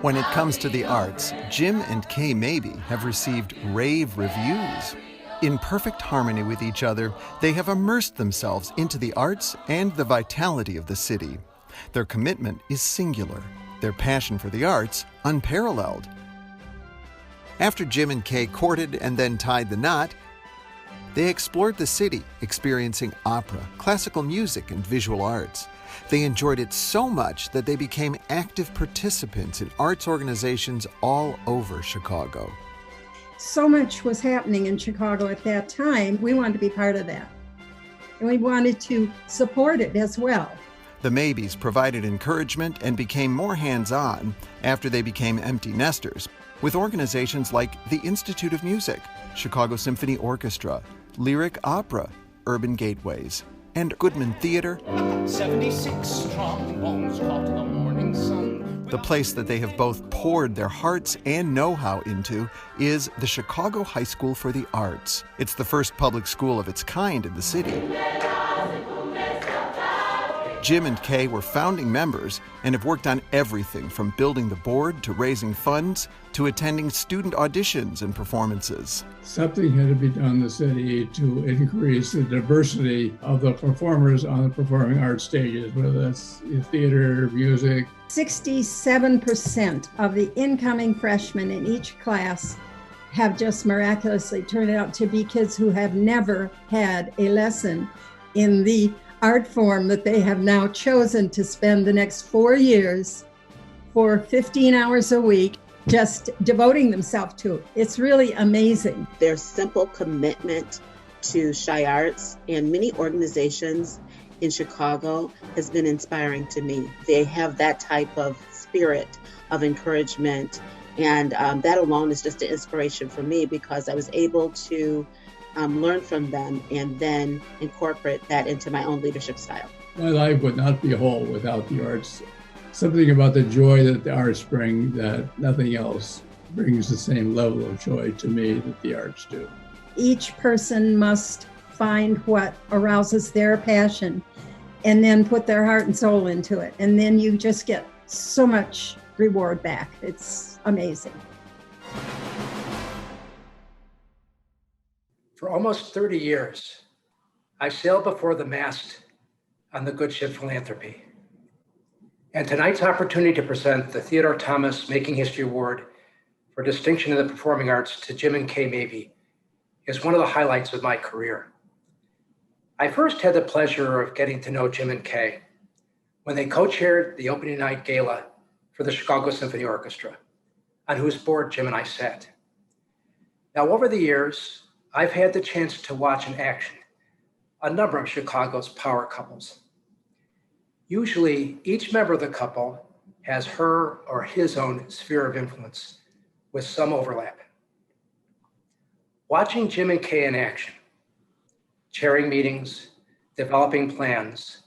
When it comes to the arts, Jim and Kay Mabie have received rave reviews. In perfect harmony with each other, they have immersed themselves into the arts and the vitality of the city. Their commitment is singular, their passion for the arts unparalleled. After Jim and Kay courted and then tied the knot, they explored the city, experiencing opera, classical music, and visual arts. They enjoyed it so much that they became active participants in arts organizations all over Chicago. So much was happening in Chicago at that time. We wanted to be part of that. And we wanted to support it as well. The Mabies provided encouragement and became more hands-on after they became empty nesters, with organizations like the Institute of Music, Chicago Symphony Orchestra, Lyric Opera, Urban Gateways, and Goodman Theater. 76 trombones caught the morning sun. The place that they have both poured their hearts and know-how into is the Chicago High School for the Arts. It's the first public school of its kind in the city. Jim and Kay were founding members and have worked on everything from building the board to raising funds to attending student auditions and performances. Something had to be done in the city to increase the diversity of the performers on the performing arts stages, whether that's theater, music. 67% of the incoming freshmen in each class have just miraculously turned out to be kids who have never had a lesson in the art form that they have now chosen to spend the next 4 years for 15 hours a week just devoting themselves to. It's really amazing. Their simple commitment to Chi Arts and many organizations in Chicago has been inspiring to me. They have that type of spirit of encouragement, and that alone is just an inspiration for me because I was able to learn from them and then incorporate that into my own leadership style. My life would not be whole without the arts. Something about the joy that the arts bring that nothing else brings the same level of joy to me that the arts do. Each person must find what arouses their passion and then put their heart and soul into it. And then you just get so much reward back. It's amazing. For almost 30 years, I sailed before the mast on the good ship Philanthropy. And tonight's opportunity to present the Theodore Thomas Making History Award for Distinction in the Performing Arts to Jim and Kay Mabie is one of the highlights of my career. I first had the pleasure of getting to know Jim and Kay when they co-chaired the opening night gala for the Chicago Symphony Orchestra, on whose board Jim and I sat. Now, over the years, I've had the chance to watch in action a number of Chicago's power couples. Usually, each member of the couple has her or his own sphere of influence with some overlap. Watching Jim and Kay in action, chairing meetings, developing plans,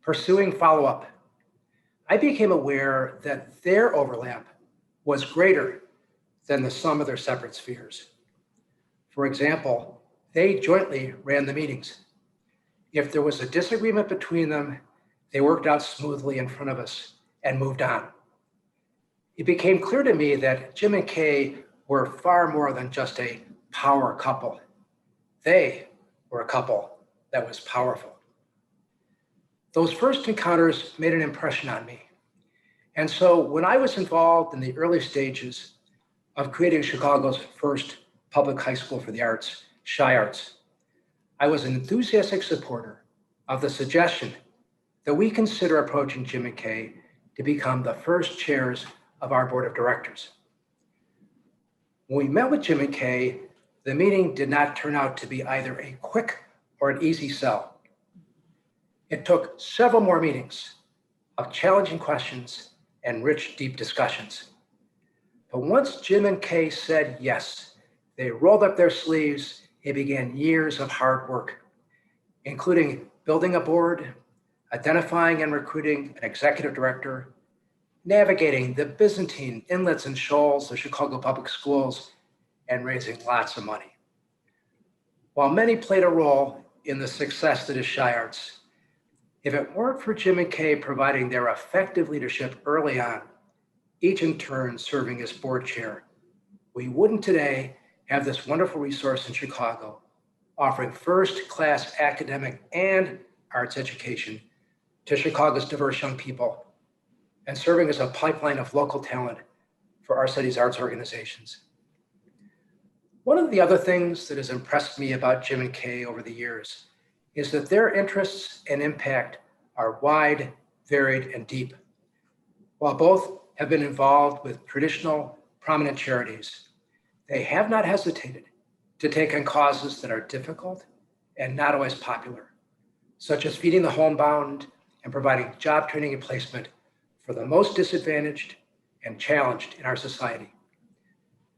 pursuing follow-up, I became aware that their overlap was greater than the sum of their separate spheres. For example, they jointly ran the meetings. If there was a disagreement between them, they worked out smoothly in front of us and moved on. It became clear to me that Jim and Kay were far more than just a power couple. They were a couple that was powerful. Those first encounters made an impression on me. And so when I was involved in the early stages of creating Chicago's first public high school for the arts, Chi Arts, I was an enthusiastic supporter of the suggestion that we consider approaching Jim and Kay to become the first chairs of our board of directors. When we met with Jim and Kay, the meeting did not turn out to be either a quick or an easy sell. It took several more meetings of challenging questions and rich, deep discussions. But once Jim and Kay said yes, they rolled up their sleeves and began years of hard work, including building a board, identifying and recruiting an executive director, navigating the Byzantine inlets and shoals of Chicago public schools, and raising lots of money. While many played a role in the success that is Chi Arts, if it weren't for Jim and Kay providing their effective leadership early on, each in turn serving as board chair, we wouldn't today have this wonderful resource in Chicago, offering first-class academic and arts education to Chicago's diverse young people, and serving as a pipeline of local talent for our city's arts organizations. One of the other things that has impressed me about Jim and Kay over the years is that their interests and impact are wide, varied, and deep. While both have been involved with traditional, prominent charities, they have not hesitated to take on causes that are difficult and not always popular, such as feeding the homebound and providing job training and placement for the most disadvantaged and challenged in our society.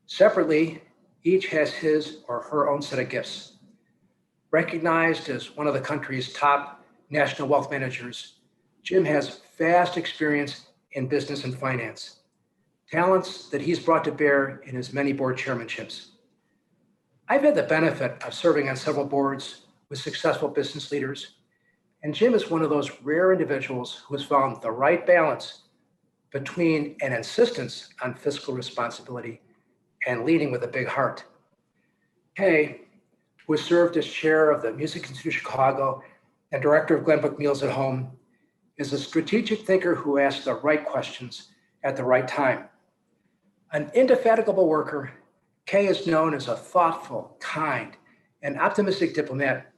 Separately, each has his or her own set of gifts. Recognized as one of the country's top national wealth managers, Jim has vast experience in business and finance, talents that he's brought to bear in his many board chairmanships. I've had the benefit of serving on several boards with successful business leaders, and Jim is one of those rare individuals who has found the right balance between an insistence on fiscal responsibility and leading with a big heart. Kay, who has served as chair of the Music Institute of Chicago and director of Glenbrook Meals at Home, is a strategic thinker who asks the right questions at the right time. An indefatigable worker, Kay is known as a thoughtful, kind, and optimistic diplomat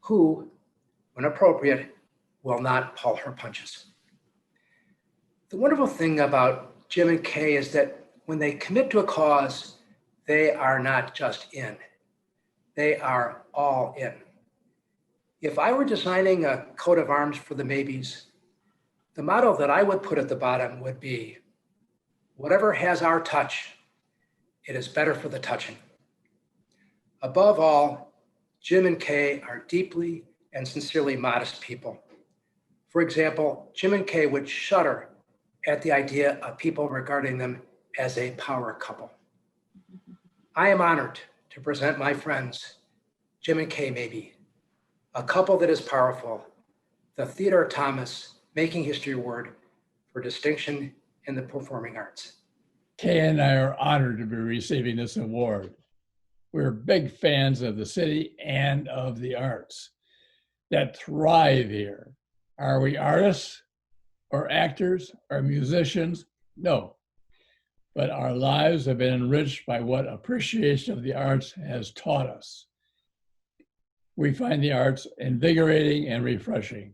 who, when appropriate, will not pull her punches. The wonderful thing about Jim and Kay is that when they commit to a cause, they are not just in, they are all in. If I were designing a coat of arms for the Mabies, the motto that I would put at the bottom would be, whatever has our touch, it is better for the touching. Above all, Jim and Kay are deeply and sincerely modest people. For example, Jim and Kay would shudder at the idea of people regarding them as a power couple. I am honored to present my friends, Jim and Kay Mabie, a couple that is powerful, the Theodore Thomas Making History Award for distinction in the performing arts. Kay and I are honored to be receiving this award. We're big fans of the city and of the arts that thrive here. Are we artists or actors or musicians? No. But our lives have been enriched by what appreciation of the arts has taught us. We find the arts invigorating and refreshing.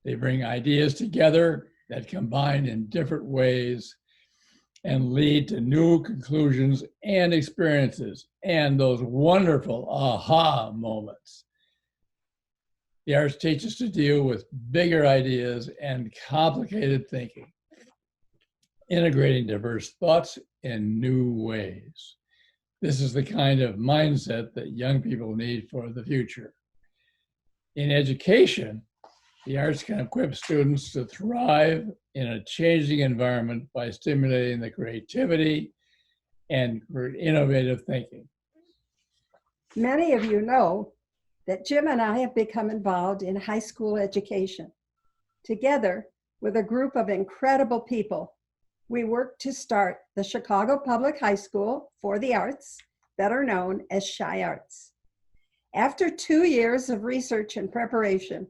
They bring ideas together that combine in different ways and lead to new conclusions and experiences and those wonderful aha moments. The arts teach us to deal with bigger ideas and complicated thinking, integrating diverse thoughts in new ways. This is the kind of mindset that young people need for the future. In education, the arts can equip students to thrive in a changing environment by stimulating the creativity and innovative thinking. Many of you know that Jim and I have become involved in high school education. Together with a group of incredible people, we worked to start the Chicago Public High School for the Arts, better known as ChiArts. After 2 years of research and preparation,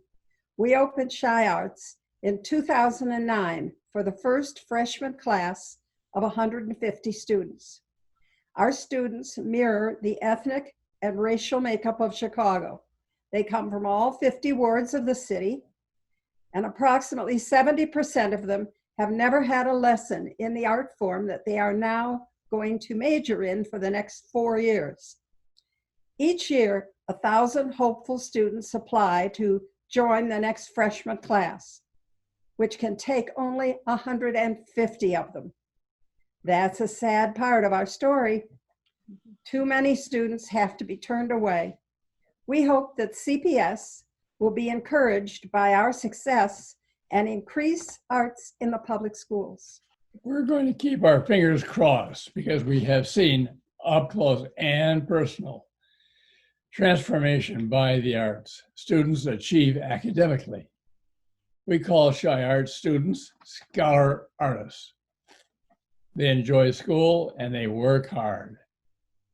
we opened ChiArts in 2009 for the first freshman class of 150 students. Our students mirror the ethnic and racial makeup of Chicago. They come from all 50 wards of the city, and approximately 70% of them have never had a lesson in the art form that they are now going to major in for the next 4 years. Each year, 1,000 hopeful students apply to join the next freshman class, which can take only 150 of them. That's a sad part of our story. Too many students have to be turned away. We hope that CPS will be encouraged by our success and increase arts in the public schools. We're going to keep our fingers crossed because we have seen up close and personal transformation by the arts. Students achieve academically. We call ChiArts students scholar artists. They enjoy school and they work hard.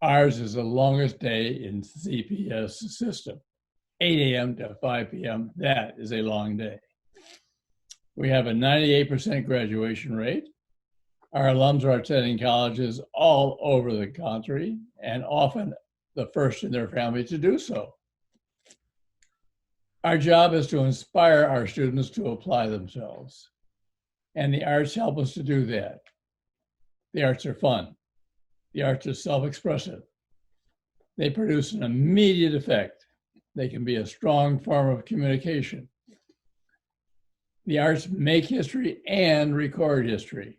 Ours is the longest day in CPS system. 8 a.m. to 5 p.m., that is a long day. We have a 98% graduation rate. Our alums are attending colleges all over the country and often the first in their family to do so. Our job is to inspire our students to apply themselves, and the arts help us to do that. The arts are fun. The arts are self-expressive. They produce an immediate effect. They can be a strong form of communication. The arts make history and record history.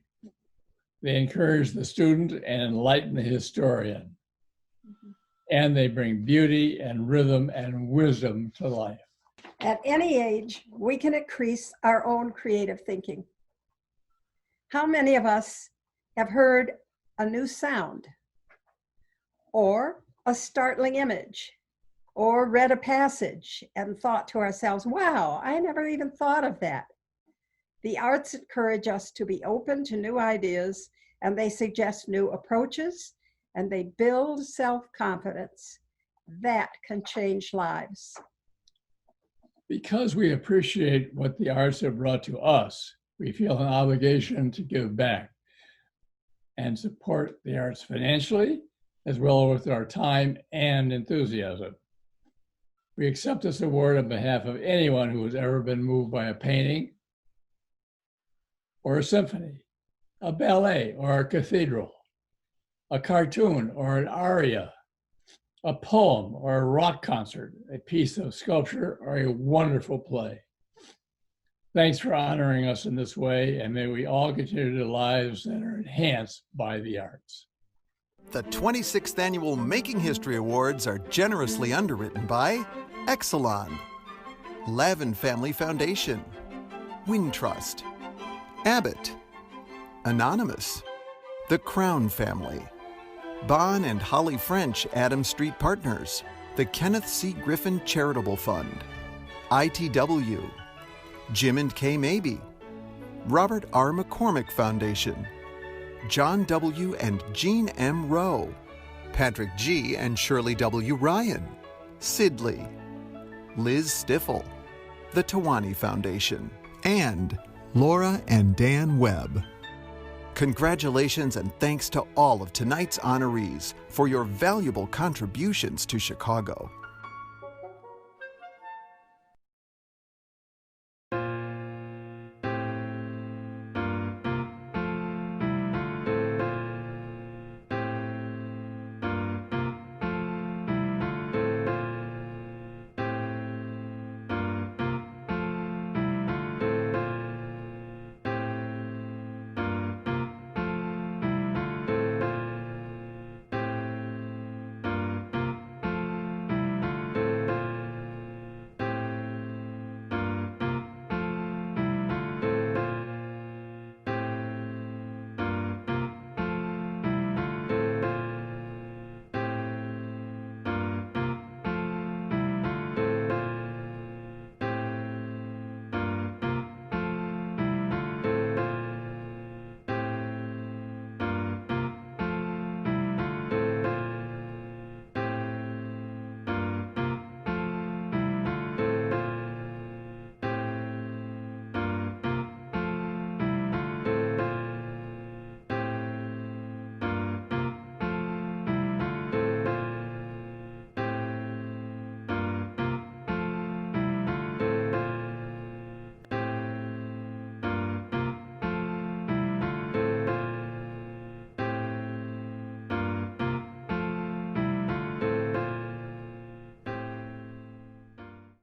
They encourage the student and enlighten the historian. And they bring beauty and rhythm and wisdom to life. At any age, we can increase our own creative thinking. How many of us have heard a new sound, or a startling image, or read a passage and thought to ourselves, wow, I never even thought of that? The arts encourage us to be open to new ideas, and they suggest new approaches, and they build self-confidence. That can change lives. Because we appreciate what the arts have brought to us, we feel an obligation to give back and support the arts financially, as well as with our time and enthusiasm. We accept this award on behalf of anyone who has ever been moved by a painting or a symphony, a ballet or a cathedral, a cartoon or an aria, a poem or a rock concert, a piece of sculpture or a wonderful play. Thanks for honoring us in this way, and may we all continue to lives that are enhanced by the arts. The 26th Annual Making History Awards are generously underwritten by Exelon, Lavin Family Foundation, Wintrust, Abbott, Anonymous, The Crown Family, Bon and Holly French Adams Street Partners, the Kenneth C. Griffin Charitable Fund, ITW, Jim and Kay Mabie, Robert R. McCormick Foundation, John W. and Jeanne M. Rowe, Patrick G. and Shirley W. Ryan, Sidley, Liz Stiffel, the Tawani Foundation, and Laura and Dan Webb. Congratulations and thanks to all of tonight's honorees for your valuable contributions to Chicago.